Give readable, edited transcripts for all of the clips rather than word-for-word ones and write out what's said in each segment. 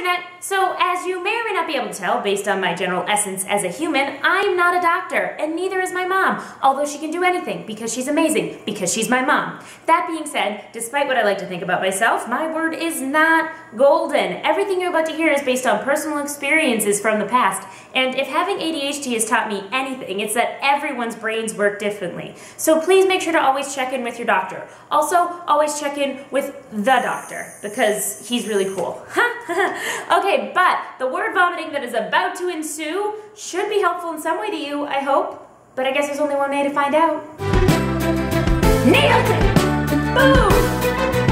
Internet! So, as you may or may not be able to tell, based on my general essence as a human, I'm not a doctor, and neither is my mom, although she can do anything, because she's amazing, because she's my mom. That being said, despite what I like to think about myself, my word is not golden. Everything you're about to hear is based on personal experiences from the past, and if having ADHD has taught me anything, it's that everyone's brains work differently. So please make sure to always check in with your doctor. Also, always check in with the doctor, because he's really cool. Okay, but the word vomiting that is about to ensue should be helpful in some way to you, I hope. But I guess there's only one way to find out. Nailed it! Boom!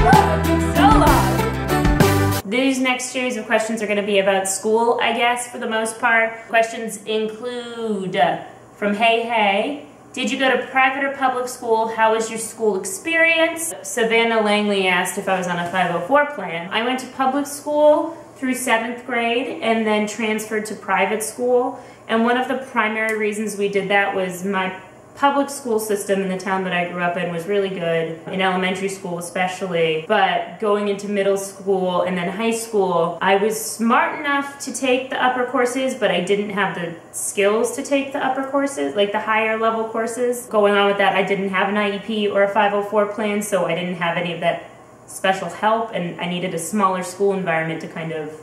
Woo! So long! These next series of questions are going to be about school, I guess, for the most part. Questions include, from Hey, did you go to private or public school? How was your school experience? Savannah Langley asked if I was on a 504 plan. I went to public school through 7th grade and then transferred to private school. And one of the primary reasons we did that was my public school system in the town that I grew up in was really good, in elementary school especially, but going into middle school and then high school, I was smart enough to take the upper courses, but I didn't have the skills to take the upper courses, like the higher level courses. Going on with that, I didn't have an IEP or a 504 plan, so I didn't have any of that special help, and I needed a smaller school environment to kind of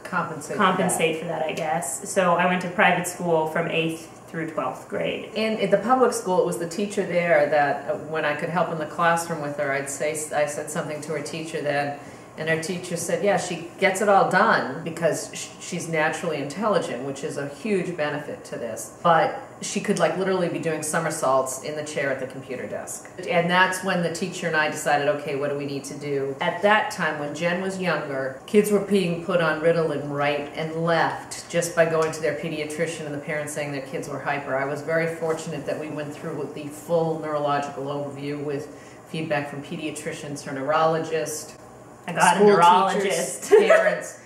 compensate for that, I guess. So I went to private school from 8th through 12th grade. And at the public school, it was the teacher there that when I could help in the classroom with her, I said something to her teacher then, and her teacher said, yeah, she gets it all done because she's naturally intelligent, which is a huge benefit to this. But she could like literally be doing somersaults in the chair at the computer desk. And that's when the teacher and I decided, okay, what do we need to do? At that time, when Jen was younger, kids were being put on Ritalin right and left just by going to their pediatrician and the parents saying their kids were hyper. I was very fortunate that we went through with the full neurological overview with feedback from pediatricians, her neurologist, I got a neurologist, teachers, parents,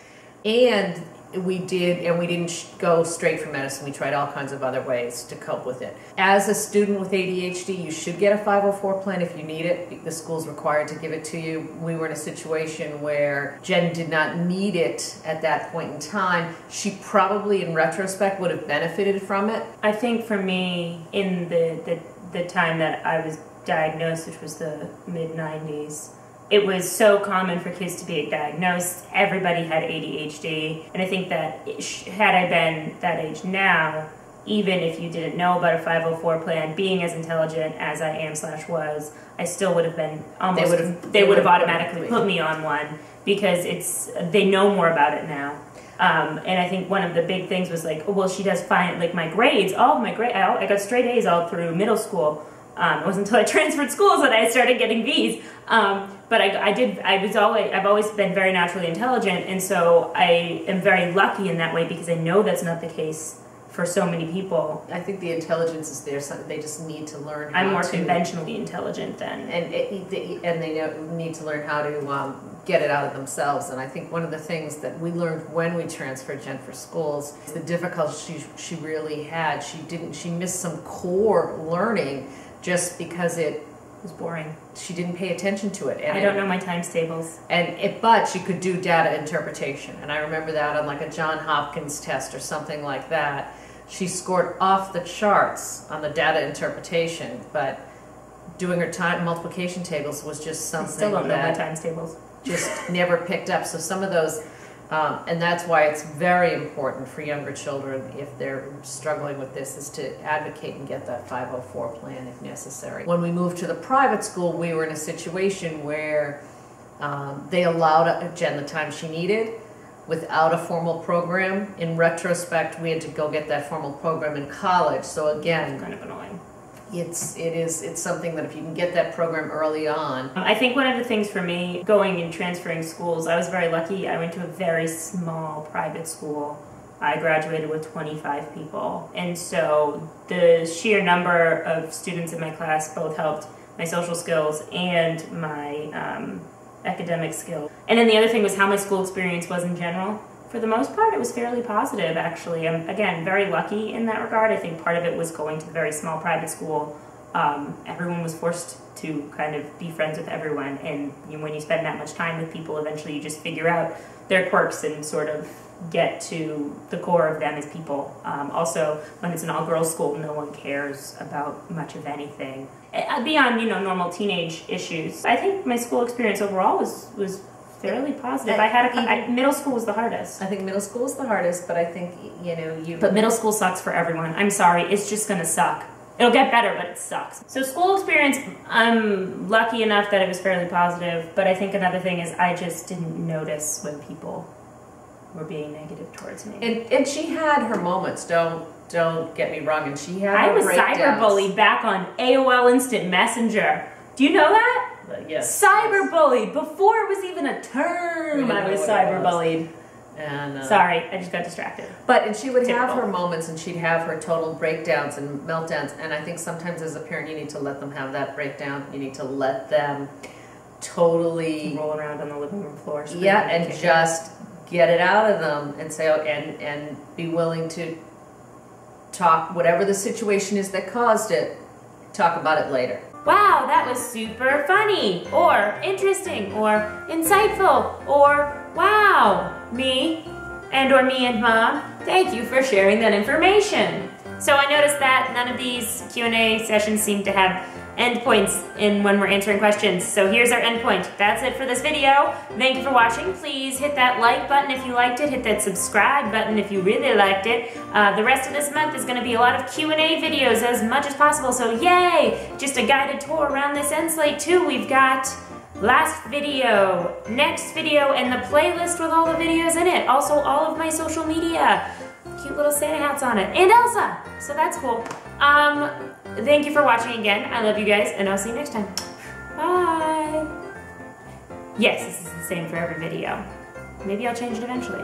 and we didn't go straight for medicine. We tried all kinds of other ways to cope with it. As a student with ADHD, you should get a 504 plan if you need it. The school's required to give it to you. We were in a situation where Jen did not need it at that point in time. She probably, in retrospect, would have benefited from it. I think for me, in the time that I was diagnosed, which was the mid-90s, it was so common for kids to be diagnosed. Everybody had ADHD. And I think that had I been that age now, even if you didn't know about a 504 plan, being as intelligent as I am / was, I still would have been almost, they would have automatically put me on one because they know more about it now. And I think one of the big things was like, oh, well, she does fine, like my grades, I got straight A's all through middle school. It wasn't until I transferred schools that I started getting B's. But I've always been very naturally intelligent, and so I am very lucky in that way because I know that's not the case for so many people. I think the intelligence is there, so they just need to learn how I'm more conventionally intelligent then. And they need to learn how to get it out of themselves. And I think one of the things that we learned when we transferred Jen for schools is the difficulty she really had. She missed some core learning just because it was boring. She didn't pay attention to it. And I don't know my times tables. But she could do data interpretation. And I remember that on like a John Hopkins test or something like that. She scored off the charts on the data interpretation, but doing her multiplication tables was just something I still don't know my times tables. Just never picked up. So some of those, and that's why it's very important for younger children, if they're struggling with this, is to advocate and get that 504 plan if necessary. When we moved to the private school, we were in a situation where they allowed Jen the time she needed without a formal program. In retrospect, we had to go get that formal program in college. So again, it's kind of annoying. It's something that if you can get that program early on. I think one of the things for me going and transferring schools, I was very lucky. I went to a very small private school. I graduated with 25 people. And so the sheer number of students in my class both helped my social skills and my academic skills. And then the other thing was how my school experience was in general. For the most part, it was fairly positive, actually. I'm, again, very lucky in that regard. I think part of it was going to a very small private school everyone was forced to kind of be friends with everyone, and when you spend that much time with people, eventually you just figure out their quirks and sort of get to the core of them as people. Also, when it's an all-girls school, no one cares about much of anything beyond, normal teenage issues. I think my school experience overall was fairly positive. Middle school was the hardest. I think middle school is the hardest, but I think, But middle school sucks for everyone. I'm sorry, it's just gonna suck. It'll get better, but it sucks. So school experience, I'm lucky enough that it was fairly positive, but I think another thing is I just didn't notice when people were being negative towards me. And she had her moments, don't get me wrong, and she had I was breakdowns. cyberbullied back on AOL Instant Messenger. Do you know that? Yes. Cyberbullied. Before it was even a term, I was cyberbullied. And sorry, I just got distracted. And she would have her moments, and she'd have her total breakdowns and meltdowns, and I think sometimes as a parent you need to let them have that breakdown. You need to let them totally roll around on the living room floor. Yeah, and just get it out of them and say, and be willing to talk, whatever the situation is that caused it, talk about it later. Wow, that was super funny, or interesting, or insightful, or wow, me and Mom, thank you for sharing that information. So I noticed that none of these Q&A sessions seem to have endpoints in when we're answering questions. So here's our endpoint. That's it for this video. Thank you for watching. Please hit that like button if you liked it. Hit that subscribe button if you really liked it. The rest of this month is going to be a lot of Q&A videos as much as possible. So yay! Just a guided tour around this end slate too. We've got last video, next video, and the playlist with all the videos in it. Also all of my social media. Cute little Santa hats on it. And Elsa! So that's cool. Thank you for watching again. I love you guys, and I'll see you next time. Bye! Yes, this is the same for every video. Maybe I'll change it eventually.